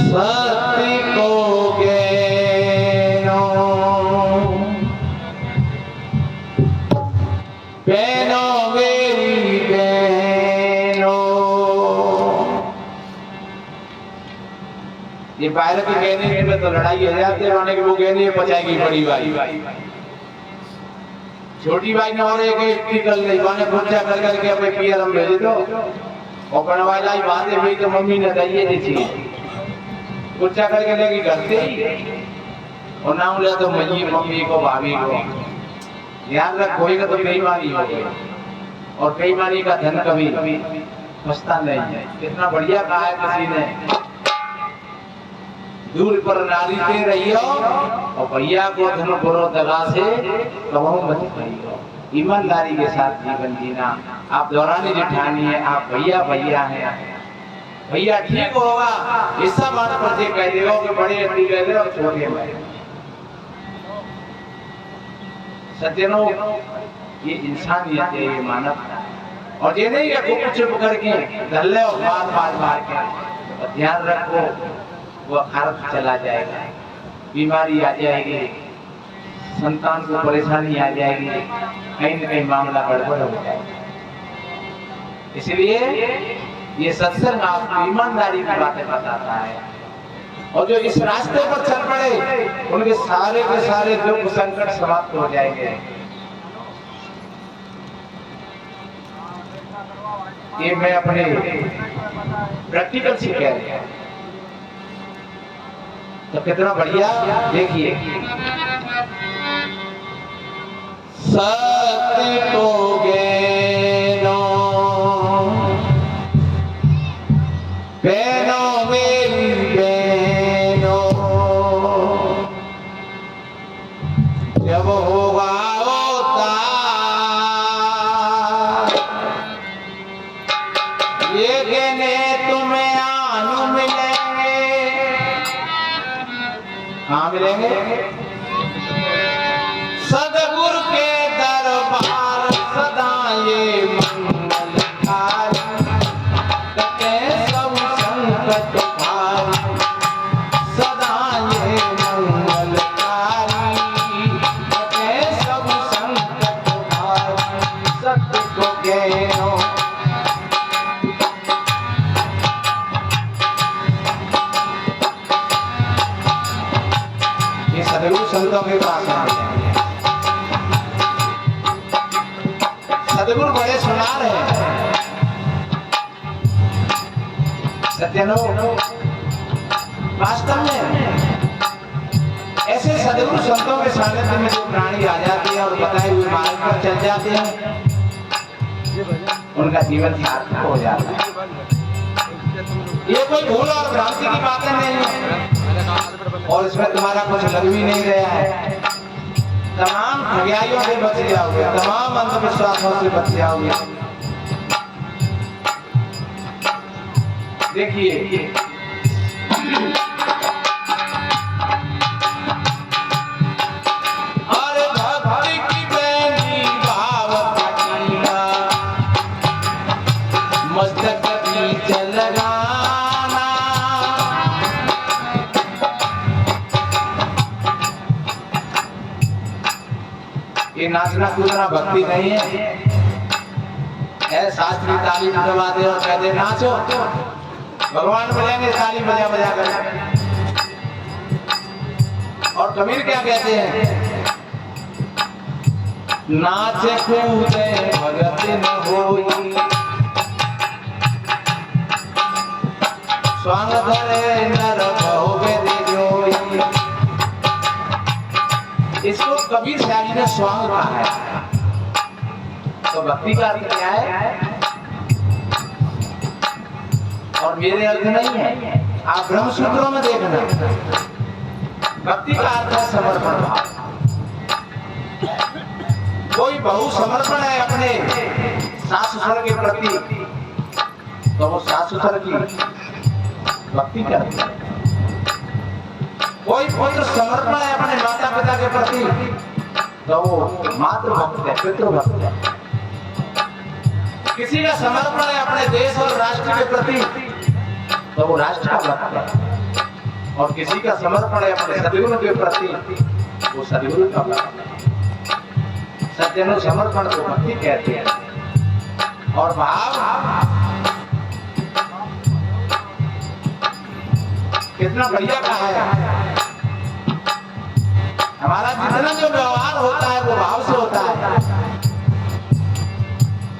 सत्य को ज्ञानो बहनो मेरी बहनो। ये बाहर की कहने में तो लड़ाई हो जाती है, उन्होंने कि वो कहने में बचाएगी बड़ी भाई, छोटी भाई ने और एक कर ली बाने पूछा कर करके अपने पियर हम भेज दो और बनवाला ही बातें हुई तो मम्मी ने दइए दी थी पूछा करके लेके घर से ही और नाम लिया तो मम्मी को भाभी को। ध्यान रख कोई का तो बेईमानी हो गई और बेईमानी का धन कभी फंसता नहीं है। कितना बढ़िया कहा है किसी ने, दूर पर नारी के रहियो और भैया को धन गुरो दगा से कबहू मत कहियो। ईमानदारी के साथ जीवन जीना। आप दौरानी जेठानी है, आप भैया भैया हैं, भैया ठीक होगा ऐसा बात पर से कह देगा कि बड़े अड्डी कह दे और छोटे भाई सज्जनों, ये इंसानियत है, ये मानवता है। और ये नहीं है गुप चुप करके धल्ले और मार के, और ध्यान रखो वो खर्च चला जाएगा, बीमारी आ जाएगी, संतान को परेशानी आ जाएगी, कहीं न कहीं मामला गड़बड़ हो जाएगा। इसलिए ये सत्संग आपको ईमानदारी की बातें बताता है। और जो इस रास्ते पर चल पड़े उनके सारे के सारे दुख संकट समाप्त हो जाएंगे। ये मैं अपने प्रैक्टिकल से कह रहा हूं, तो कितना बढ़िया। देखिए सत्य को ज्ञानो बहनो मेरी बहनो, जब होगा होता ये कहने तुम्हें आनु मिलेंगे। हाँ मिलेंगे। सदगुरु के दरबार सदा ये मंगलकारी, कटे सब संकट भारी, सदा ये मंगलकारी, कटे सब संकट भारी, सत्य को ज्ञानो। ये सदगुरु संतों के पास आते हैं। सदगुरु बड़े सुनार हैं सज्जनों। वास्तव में ऐसे सदगुरु संतों के सानिध्य में जो प्राणी आ जाते हैं और बताए हुए मार्ग पर चल जाते हैं, उनका जीवन सार्थक हो जाता है। ये कोई भूल और भ्रांति की बातें नहीं है और इसमें तुम्हारा कुछ लग भी नहीं गया है। तमाम ठगियाइयों से बच जाओगे, तमाम अंधविश्वासों से बच जाओगे। देखिए अरे भक्ति की बेनी भाव कटीला, मस्तक बीच लगाना, ये नाचना कूदना भक्ति नहीं है। शास्त्री ताली बजाते और कहते नाचो, भगवान बजाएंगे ताली बजा बजा कर। और कबीर क्या कहते हैं, नाच कूदे भगत न होई, स्वांग धरे नर भोगे दे जोई। इसको कबीर साहब ने स्वांग कहा है। तो भक्ति का अर्थ क्या है और मेरे अर्थ नहीं है। आप ब्रह्म सूत्रों में देखना, भक्ति का अर्थ है समर्पण भाव। कोई बहु समर्पण है अपने सास ससुर के प्रति, तो वो सास ससुर की भक्ति करती है। कोई पुत्र समर्पण है अपने माता पिता के प्रति, तो वो मातृभक्त है, पितृभक्त है। किसी का समर्पण है अपने देश और राष्ट्र के प्रति, तो वो राष्ट्र का भक्त है। और किसी का समर्पण है अपने सदगुरु के प्रति, वो सदगुरु का भक्त है। सज्जनों समर्पण को भक्ति कहते हैं। और भाव कितना बढ़िया कहा है। हमारा जितना जो व्यवहार होता है वो भाव से होता है।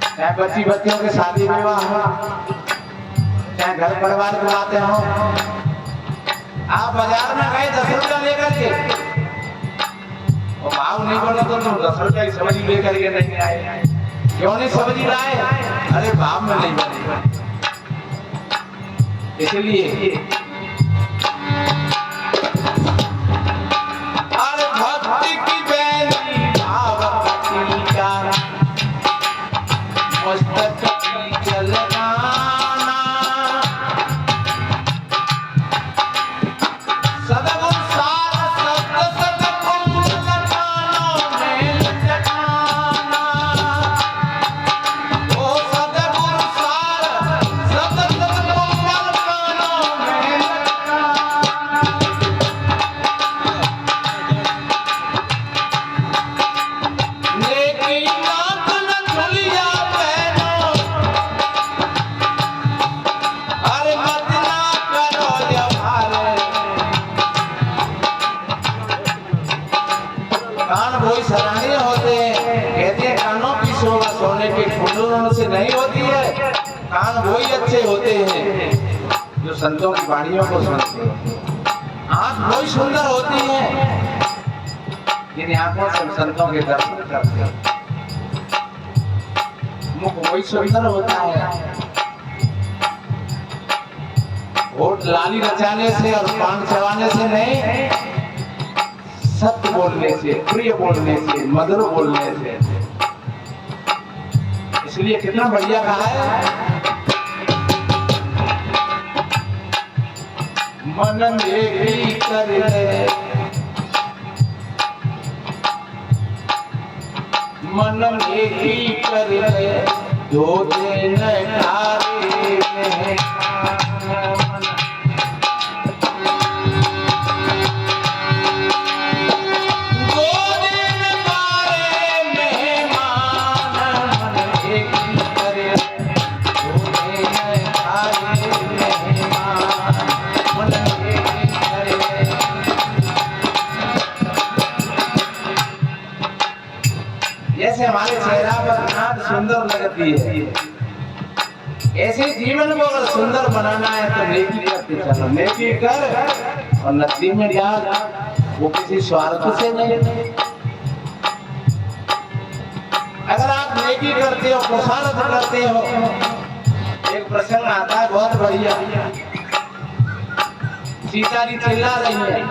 चाहे बच्चियों के शादी विवाह हो, चाहे घर परिवार की बातें हो। आप बाजार में गए 10 रुपया लेकर के, और भाव नहीं बोला तो 10 रुपया की सब्जी लेकर के नहीं आए। क्यों नहीं सब्जी लाए? अरे भाव में नहीं बने। इसलिए भक्ति की बेली भाव का मस्तक की चलना, सदगुरु सार शब्द सदगुरु कानों में लटकाना। ओ सदगुरु सार शब्द सदगुरु कानों में लटकाना। कान कोई सराहनीय होते हैं, कहते हैं कानों की शोभा सोने के कुंडलों से नहीं होती है। कान वही अच्छे होते हैं जो संतों की वाणियों को सुनते हैं। आंख वही सुंदर होती है जिन आंखों से संतों के दर्शन करते हैं। मुख वही सुंदर होता है। होठ लाली रचाने से और पान चबाने से नहीं, सत्य बोलने से, प्रिय बोलने से, मधुर बोलने से। इसलिए कितना बढ़िया कहा है। मन मेरी कर ले, मन मेरी कर ले, दो दिन ठारे में जैसे हमारे चेहरा पर नाक सुंदर लगती है, ऐसे जीवन को अगर सुंदर बनाना है तो नेकी करते चलो। नेकी कर और नदी में याद, वो किसी स्वार्थ से नहीं। अगर आप नेकी करते हो, पुरुषार्थ करते हो। एक प्रसंग आता है बहुत बढ़िया। सीता जी चिल्ला रही है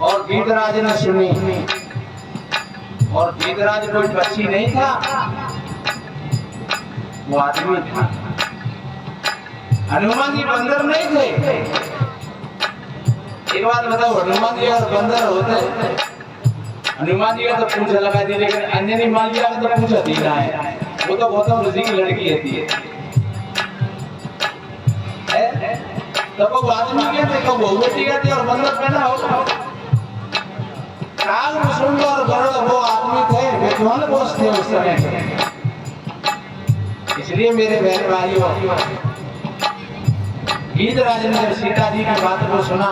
और गीतराज ने सुनी। और गीतराज कोई पक्षी नहीं था, वो आदमी था। हनुमान जी बंदर नहीं थे। एक बात बताओ, हनुमान जी और बंदर होते, हनुमान जी का तो पूंछ लगा दी, लेकिन अंजनी मालिया का तो पूंछ दीना है। वो तो गौतम ऋषि की लड़की होती है। तो वो आदमी कहते, तो वो बेटी कहते और बंदर पैदा होगा। काल मुसुंड और गरुड़ वो आदमी थे, विद्वान पुरुष थे उस समय। इसलिए मेरे बहन भाइयों, गीतराज ने जब सीता जी की बात को सुना,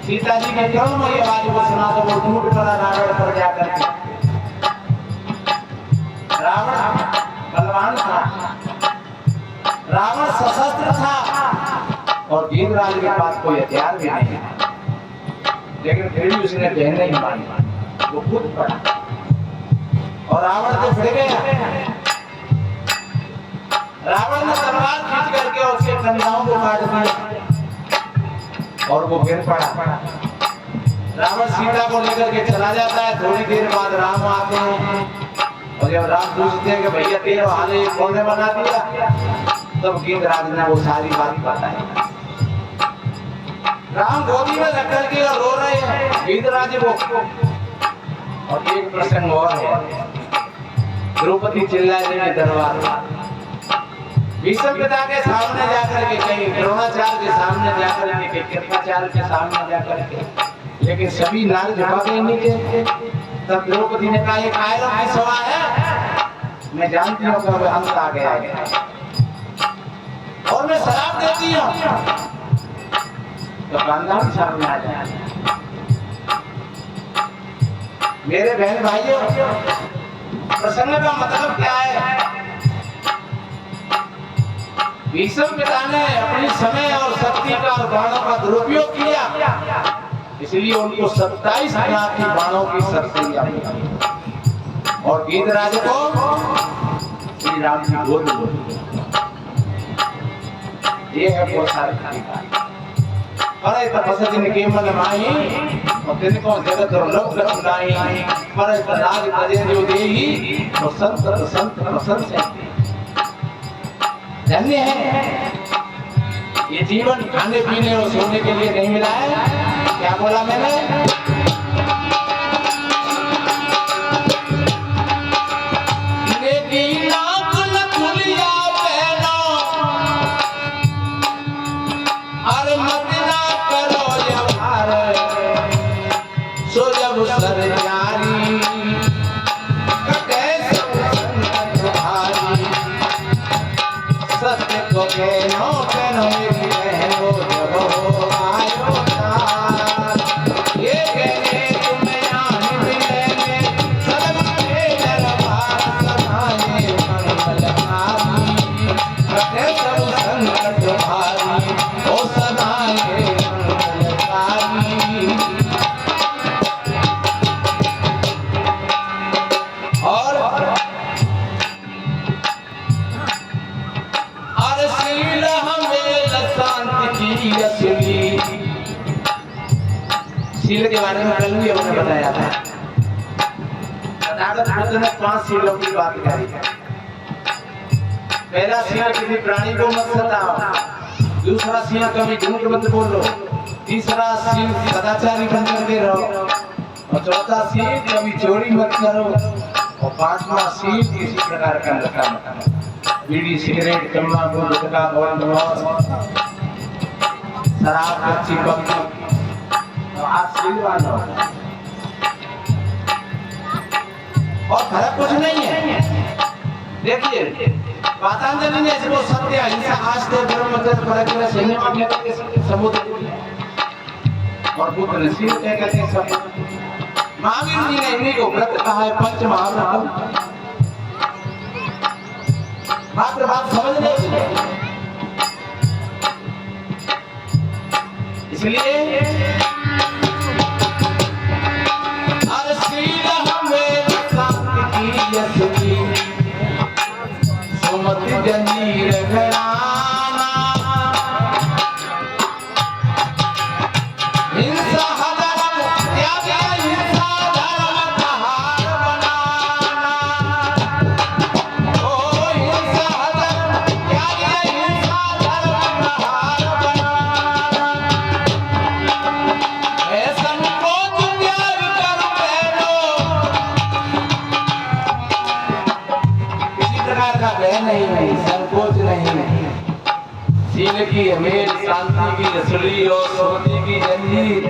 सीता जी के करुण ये बात को सुना, तो वो टूट पड़ा रावण पर जाकर के। रावण बलवान था, रावण सशस्त्र था और गीतराज के पास कोई हथियार भी नहीं था। लेकिन फिर भी उसने बहन नहीं मानी, वो कूद पड़ा और रावण को फिर गया। रावण ने तलवार खींच करके उसके कंधाओं को काट दिया और वो गिर पड़ा। रावण सीता को लेकर के चला जाता है। थोड़ी देर बाद राम आते हैं और जब राम पूछते हैं कि भैया तेरे हाले कौन ने बना दिया, तब गीतराज ने वो सारी बात बताई। राम गोदी में रख करके रो रहे हैं गीतराज को। और एक प्रसंग और है, द्रौपदी चिल्ला रही है दरबार। भीष्म पिता के सामने जाकर के, कहीं द्रोणाचार्य के सामने जाकर के, कहीं कृपाचार्य के सामने जाकर के, लेकिन सभी नाल झुका गए नीचे। तब द्रौपदी ने कहा, ये कायरों की सभा है, मैं जानती हूँ कि अंत आ गया है और मैं शराब देती हूँ। तो खानदान सामने आ जाए। मेरे बहन भाइयों, प्रसंग का मतलब क्या है? भीष्म पिता ने अपनी समय और शक्ति का और बाणों का दुरुपयोग किया, इसलिए उनको 27 हजार की बाणों की शस्त्रियां मिली और गीतराज को श्री राम की गोद मिली। ये है पोसार पर तपस्या के मन माही और तिनको जगत और लोक रखनाई पर राज प्रजे जो देही तो संत प्रसन्न से धन्य है। ये जीवन खाने पीने और सोने के लिए नहीं मिला है। क्या बोला मैंने? शील के बारे में कल भी हमने बताया था। तथागत बुद्ध ने 5 शीलों की बात करी है। पहला शील किसी प्राणी को मत सताओ, दूसरा शील कभी झूठ मत बोलो, तीसरा शील सदाचारी बन करके रहो और चौथा शील कभी चोरी मत करो और 5वां शील किसी प्रकार का नशा मत करो। बीड़ी, सिगरेट, तंबाकू, गुटखा, शराब, कच्ची पक्की, आप शीलवान हो और फर्क कुछ नहीं है। देखिए पातंजलि ने इसको सत्य, अहिंसा, आस्ते, ब्रह्मचर्य, परिग्रह, संयम के समुद्र और बुद्ध ने शील कहते हैं सब। महावीर जी ने इन्हीं को व्रत कहा है, पंच महाव्रत। मात्र बात समझ नहीं, इसलिए सुमति जंजीर घराना हिंसा धर्म त्याग, हिंसा धर्म का हार बनाना। ओ हिंसा धर्म त्याग, हिंसा धर्म का हार बनाना। है संकोच त्याग कर बहनों, किसी प्रकार का भय नहीं, संकोच नहीं। शील की अमेर, शांति की रसली और सुमति की जंजीर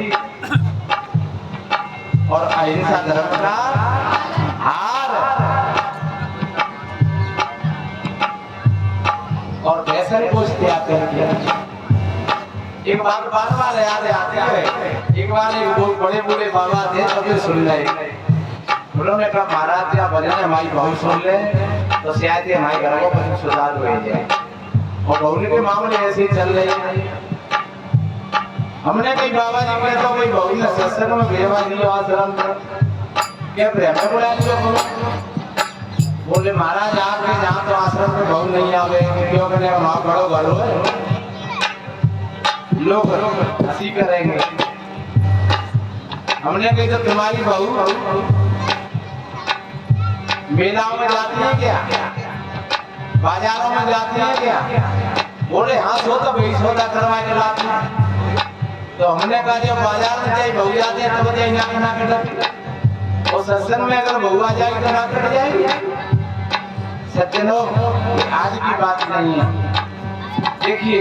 और अहिंसा धर्म का हार और व्यसन को त्याग कर दिया। एक बात बार-बार याद आती है। एक बार एक बहुत बड़े बाबा थे, तभी सुन रहे, उन्होंने कहा महाराज क्या भजन है हमारी बहुत सुन ले तो शायद ये हमारे घर को कुछ सुधार हो जाए। और बहुली के मामले ऐसे ही चल रहे हैं। हमने कहीं बाबा जी में तो कोई बहुली ने सत्संग में भेवा दिया आश्रम क्या प्रेम में बुला लिया। बोले महाराज आपके जहाँ तो आश्रम में बहु नहीं आवे क्यों कहने वहाँ बड़ो घरो है, लोग हंसी करेंगे। हमने कही तो तुम्हारी बहू मेलाओं में जाती है क्या, बाजारों में जाती है क्या? बोले हाँ सो तो भाई सौदा करवा के लाती है। तो हमने कहा जब बाजार में जाए बहू जाते हैं तब जाए ना कट और सत्संग में अगर बहू आ जाएगी तो ना कट जाएगी। सज्जनों आज की बात नहीं है। देखिए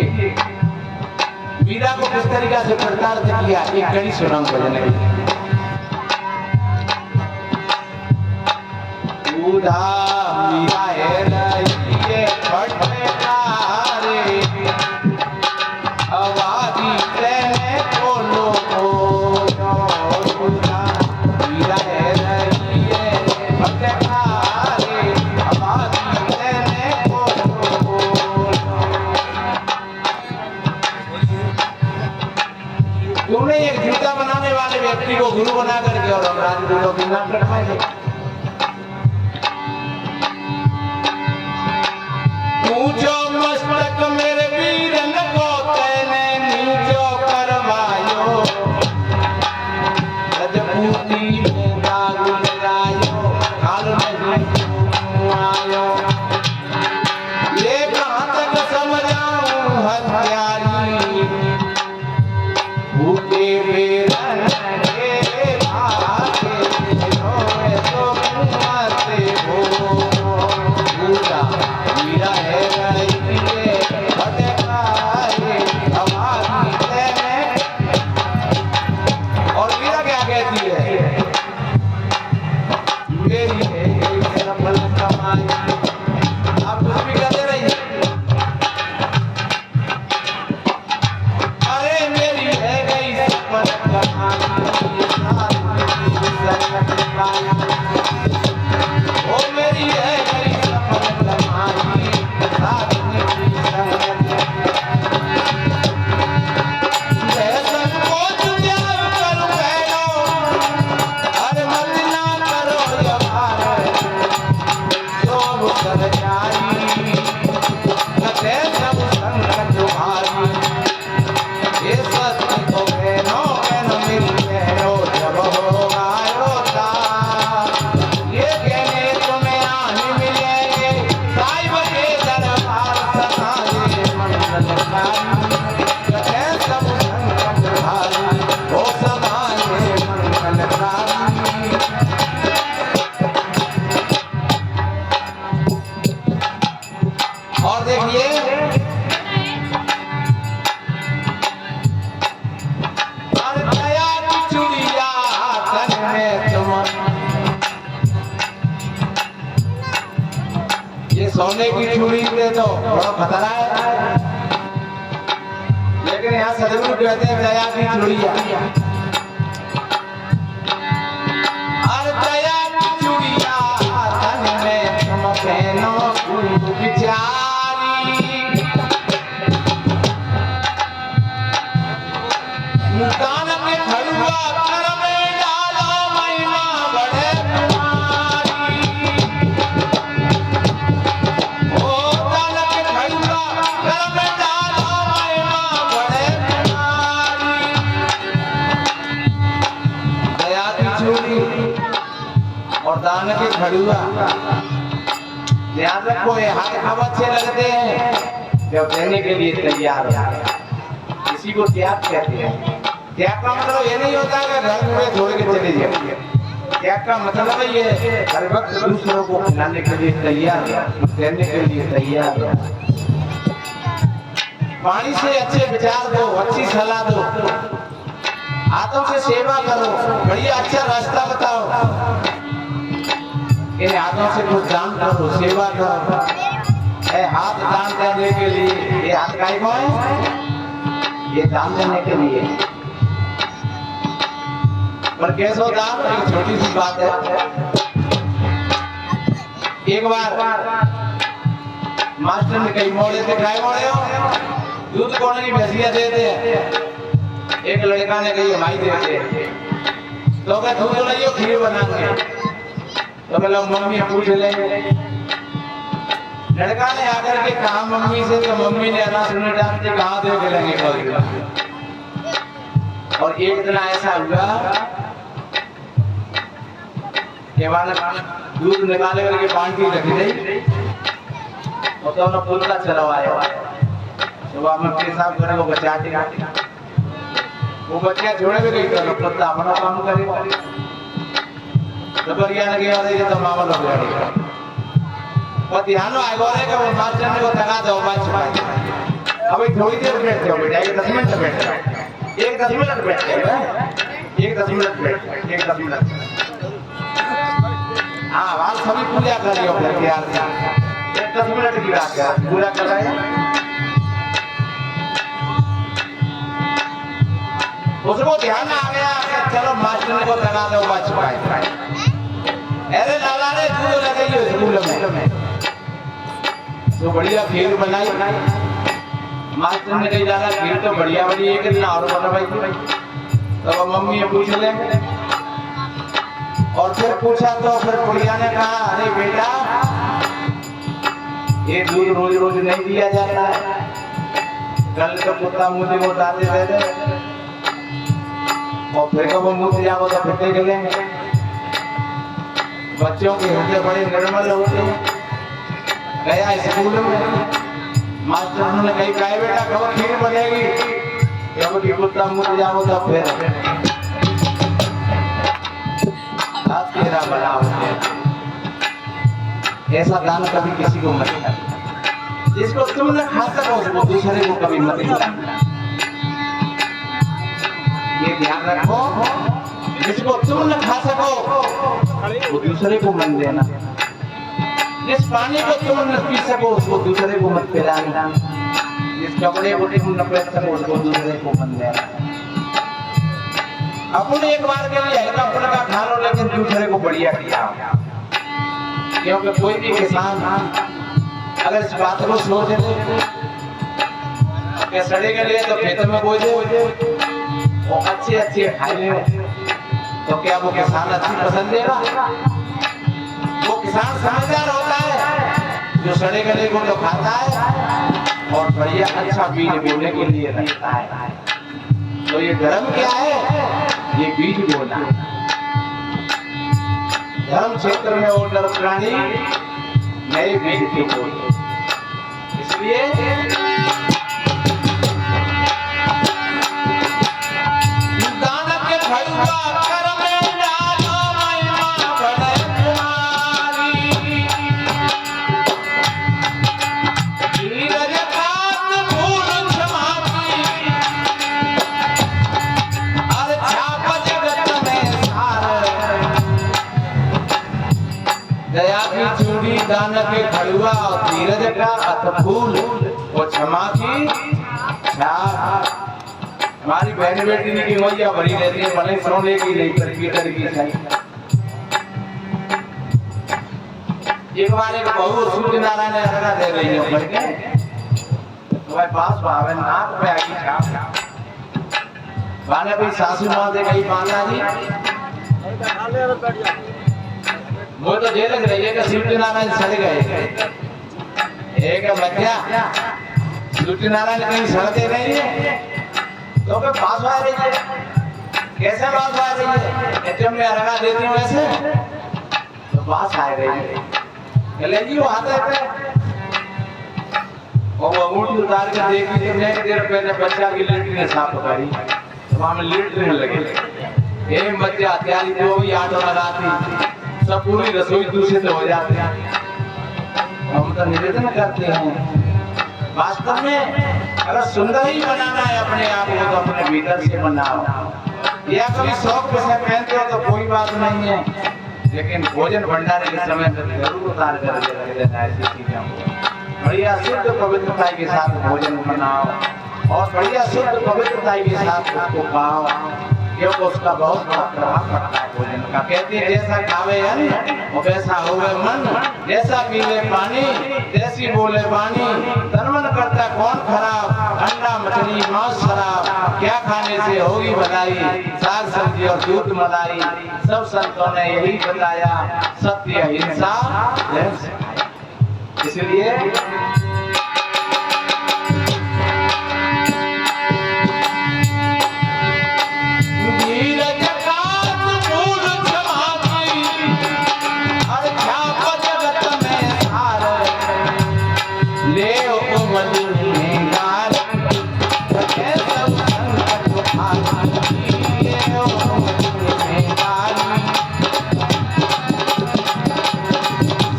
मीरा को किस तरीका से प्रचार किया, एक कड़ी सुनाऊं भजन है। उदा मीरा है रहिए फटकारे आवाज़ी तेने बोलो उदा मीरा है रहिए फटकारे आवाज़ी तेने बोलो। तुमने एक जूता बनाने वाले व्यक्ति को गुरु बना करके और हमराज गुरु के नाम रखवाए। ऊंचो मस्तक मेरे वीरन को तेने नीचो करवायो, रजपूती में दाग लगायो, काल नहीं आयो। ये कहाँ तक समझाऊं हत्यारी, भूखे वीरन के भागे रोए तो मरते हो। भूला मीरा है रहिए फटकारे आवाज़ी तेने। और मीरा क्या कहती है, मेरी है सफल कमाई। आप कुछ भी कहते रहिए, अरे मेरी है गई सफल कमाई, ओ मेरी है गई सफल कमाई, और देखिए दया की चूड़िया तन में तुम, ये सोने की चूड़ी से तो बड़ा खतरा है, लेकिन यहाँ सदगुरु कहते हैं दया की चूड़िया। अरे दया की चूड़िया तन में तुम पहनो विचार, दान में खड़ुआ कर में डालो महिमा बढ़े तुम्हारी। ओ दान में खड़ुआ कर में डालो महिमा बढ़े तुम्हारी। दया की चूड़ी और दान के खड़ुआ, ध्यान रखो ये हाथ अच्छे लगते हैं जब देने के लिए तैयार हो। इसी को त्याग कहते हैं। त्याग का मतलब ये नहीं होता कि घर में छोड़ के चले जाइए। त्याग का मतलब ये हर वक्त दूसरों को खिलाने के लिए तैयार, देने के लिए तैयार। पानी से अच्छे विचार दो, अच्छी सलाह दो, हाथों से सेवा करो, बढ़िया अच्छा रास्ता बताओ। इन हाथों से कुछ दान करो, सेवा करो। हाथ दान देने के लिए, ये हाथ काय को है? ये दान देने के लिए। पर कैसे होता है? एक छोटी सी बात है। एक बार मास्टर ने कई मोड़े थे, काय मोड़े हो? दूध कौन की भैंसिया देते हैं। एक लड़का ने कही हमारी देते हैं, तो क्या दूध लाइयो खीर बनाएंगे। तो मतलब मम्मी पूछ लेंगे। लड़का ने आकर के कहा मम्मी से, तो मम्मी ने अनाज सुने डालते कहा दे के लेंगे। और एक दिन ऐसा हुआ कि दूध निकाले करके बाल्टी रख दी, और तो उन्हें पुलका चलवाया। सुबह में पेशाब करे वो बच्चा वो बच्चा छोड़े भी नहीं कर पत्ता अपना काम करे। तो बढ़िया लगे वाले तो मामा लोग ध्यान आएगा वो मास्टर ने को तगा दो बच भाई अभी थोड़ी देर बैठ जाओ बेटा 10 मिनट बैठ जाओ 10 मिनट बैठ जाओ 10 मिनट बैठ 10 मिनट हाँ वाल सभी पूजा कर रही हो फिर यार 10 मिनट की बात है पूरा कर रहा है उसको ध्यान आ गया चलो मास्टर ने को तगा दो बच भाई अरे लाला ने दूध लगाई स्कूल में तो बढ़िया खीर बनाई मास्टर ने कही दादा खीर तो बढ़िया बनी एक दिन और बना भाई तब मम्मी ने पूछ ले और फिर पूछा तो फिर बुढ़िया ने कहा अरे बेटा ये दूध रोज रोज नहीं दिया जाता है कल तो कुत्ता मुझे वो दाते थे और फिर कब वो मुझे जाओ तो फिर गलेंगे बच्चों के हृदय बड़े निर्मल होते हैं गया स्कूल में मास्टर ने कही कहा बेटा कब खीर बनेगी कब की कुत्ता मुझे जाओ तो फिर तेरा बड़ा होते ऐसा दान कभी किसी को मत करना जिसको तुम न खा सको उसको दूसरे को कभी मत खिलाना ये ध्यान रखो जिसको तुम न खा सको वो दूसरे को मत देना जिस पानी को तुम न पी सको उसको दूसरे को मत पिलाना जिस कपड़े को तुम न पहन सको उसको दूसरे को मत देना अपन एक बार के लिए हल्का फुल्का खा लो लेकिन दूसरे को बढ़िया खिलाओ क्योंकि कोई भी किसान अगर इस बात को सोच ले कि सड़े के लिए तो खेत में बोझ वो अच्छे अच्छे खाए तो क्या वो किसान अच्छी पसंद देगा वो किसान समझदार होता है जो सड़े गले को तो खाता है और बढ़िया अच्छा बीज बोने के लिए रखता है तो ये धर्म क्या है ये बीज बोना धर्म क्षेत्र में वो नर प्राणी नए बीज के बोल इसलिए दान के खड़ुआ और धीरज का अतफूल वो क्षमा की छाप हमारी बहन बेटी की मैया भरी रहती है भले सोने की नहीं पर पीतल की सही एक बार एक बहू सूर्य नारायण ने अर्घा दे रही है भर के तो भाई पास भावे नाक पे आगी छाप बाने भाई सासू मां से कही माता जी वो तो जेल लग रही है कि सूर्य नारायण सड़ गए एक बच्चा सूर्य नारायण कहीं सड़ते नहीं है तो फिर पास आ रही है कैसे पास आ रही है एटीएम में अर्घा देती हूँ ऐसे तो पास आ रही है कहले जी वो आते थे और वो अंगूठी उतार के देखी तो मैं देर पहले बच्चा की लेटरी ने साफ करी तो वहां में लेटरी में लगे ये बच्चा हथियारी जो भी आटो लगाती सब पूरी रसोई दूषित हो जाती है हम तो निवेदन करते हैं वास्तव में अगर सुंदर ही बनाना है अपने आप को तो अपने भीतर से बनाओ या कभी शौक से पहनते हो तो कोई बात नहीं है लेकिन भोजन भंडारे के समय तो जरूर उतार कर रख देना ऐसी चीजें बढ़िया शुद्ध पवित्रता के साथ भोजन बनाओ और बढ़िया शुद्ध पवित्रता के साथ उसको खाओ क्योंकि उसका बहुत प्रभाव पड़ता है भोजन का कहते हैं जैसा खावे अन्न वैसा होवे मन जैसा पीले पानी जैसी बोले वाणी तन मन करता कौन खराब अंडा मछली मांस शराब क्या खाने से होगी भलाई साग सब्जी और दूध मलाई सब संतों ने यही बताया सत्य अहिंसा इसलिए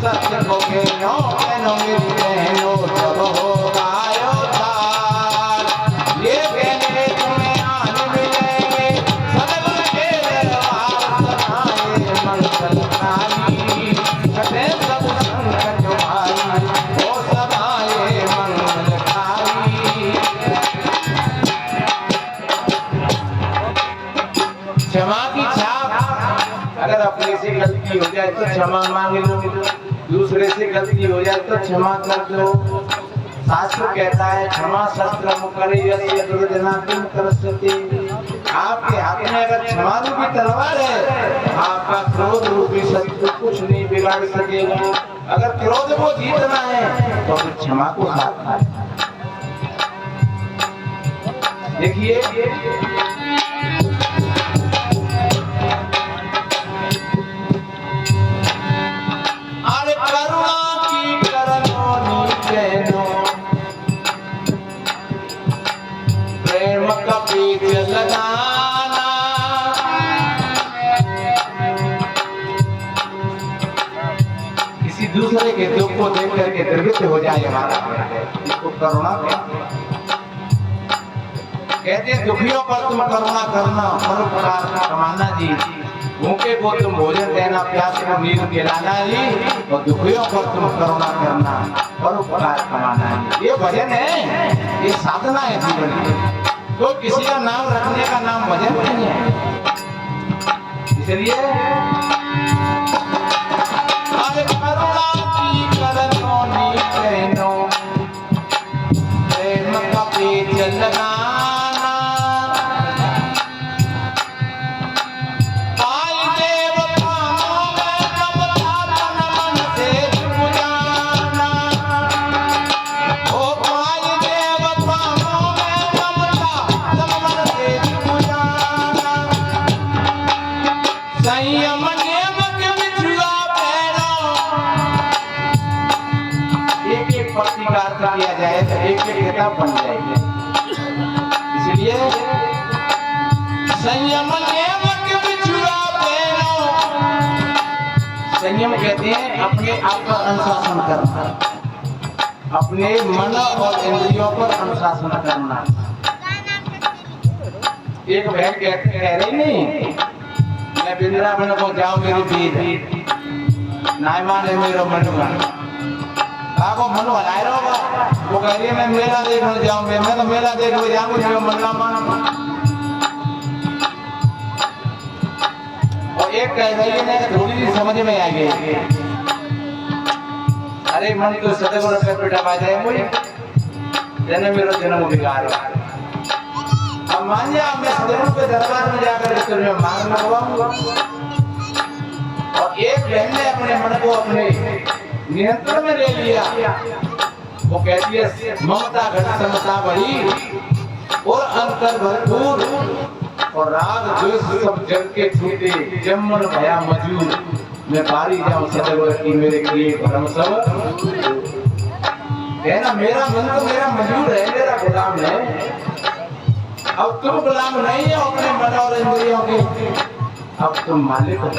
सत्य को बहनों मेरी बहनों जब होगा उद्धार, ये कहने तुम्हें आन मिलेंगे सदगुरु के दरबार सदाए मंगलकारी, कटे सब संकट तुम्हारी ओ सदाए मंगलकारी। क्षमा की छाप, अगर अपने से गलती हो जाए तो क्षमा मांग लो, दूसरे से गलती हो जाए तो क्षमा कर दो। शास्त्र कहता है क्षमा शस्त्र मुकरे यस्य दुर्जनातिम करस्यते। आपके हाथ में अगर क्षमा रूपी तलवार है, आपका क्रोध रूपी शत्रु कुछ नहीं बिगाड़ सकेगा। अगर क्रोध को जीतना है तो फिर क्षमा को साथ है। देखिए अरे करुणा की करनोनी बहनों, प्रेम का बीज लगाना, किसी दूसरे के दुख को देख करके द्रवित हो जाए हमारा, इसको करुणा कहते हैं। दुखियों पर तुम करुणा करना, परोपकार कमाना जी, भूखे को तुम भोजन देना, प्यास को नीर पिलाना जी, और दुखियों पर तुम करुणा करना, परोपकार कमाना जी। ये भजन है, ये साधना है जीवन की। तो किसी का नाम रखने का नाम भजन नहीं है। इसलिए अरे करुणा की करनोनी बहनों, प्रेम का बीज लगाना, संयम नियम के बिछुआ पैरों, एक एक पत्ती का अर्थ किया जाए तो एक एक किताब बन जाएगी। इसलिए संयम नियम के बिछुआ पैरों, संयम कहते हैं अपने आप का अनुशासन करना, अपने मन और इंद्रियों पर अनुशासन करना। एक बहन कह रही नहीं, मैं वृंदावन को जाऊं मेरी बीत नायमान है मेरा मनुआ, आपको मनु हलाए रहोगा। वो कह रही है मैं मेला देखने जाऊंगे, मैं तो मेला देखने जाऊंगी जो मन्ना मान। और एक कह रही है थोड़ी सी समझ में आ गई, अरे मन तो सदगुरु पे पिटा पा जाए मुझे, जन्म मेरा जन्म बिगाड़। अब मान जा मैं सदगुरु के दरबार में जाकर तुम्हें मांग लगवाऊंगा। और एक बहन ने अपने मन को अपने नियंत्रण में ले लिया। वो कहती है ममता घट समता बड़ी और अंतर भरपूर, और राग द्वेष सब जग के छूटे, जमन भया मजूर, मैं पारी जाऊं सदगुरु की मेरे किए भरम सब। कहना मेरा मन तो मेरा मजूर है, मेरा गुलाम है। अब तुम गुलाम नहीं हो अपने मन और इंद्रियों के, अब तुम मालिक हो।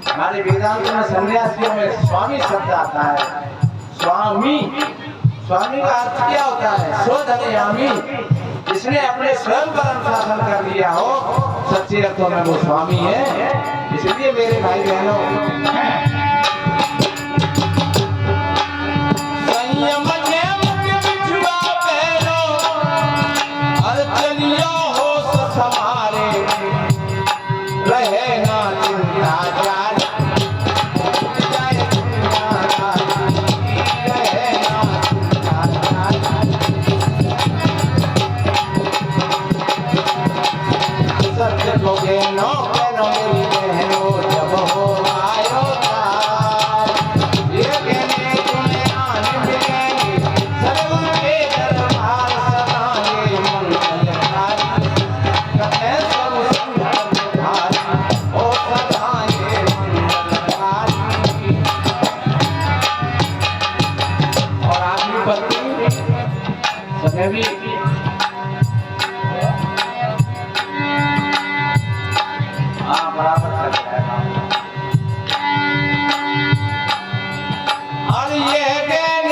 हमारे वेदांत में सन्यासियों में स्वामी शब्द आता है। स्वामी, स्वामी का अर्थ क्या होता है? स्वधर्मयामी, जिसने अपने स्वयं पर अनुशासन कर लिया हो, सच्चे अर्थों में वो स्वामी है। इसलिए मेरे भाई बहनों, संयम नियम के बिछुआ पैरों, अर्चनियों हो समारे, रहे ना चिंता जान, रहे ना चिंता जान। सत्य को बहनों मेरी बहनों जब हो आयो तार, ये कहने तुम्हें आन मिलेंगे सदगुरु के दरबार सदाए मंगलकारी, कटे सब संकट तुम्हारी ओ सदाए मंगलकारी। और आदमी पत्नी सदैवी बराबर चल जाएगा। और ये कहने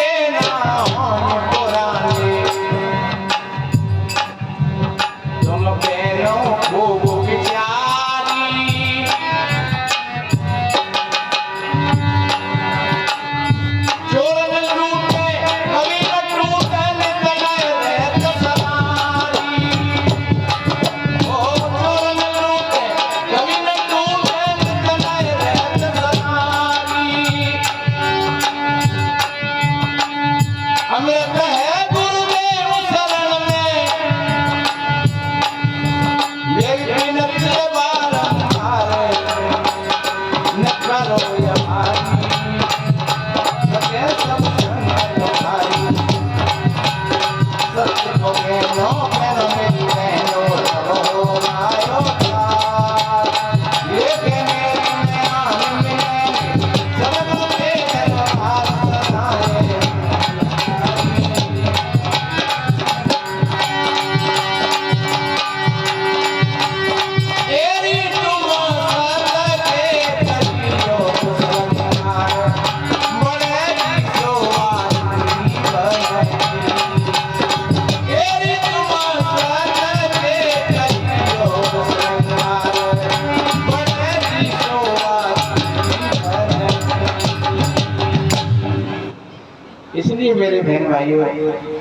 इसलिए मेरे बहन भाइयों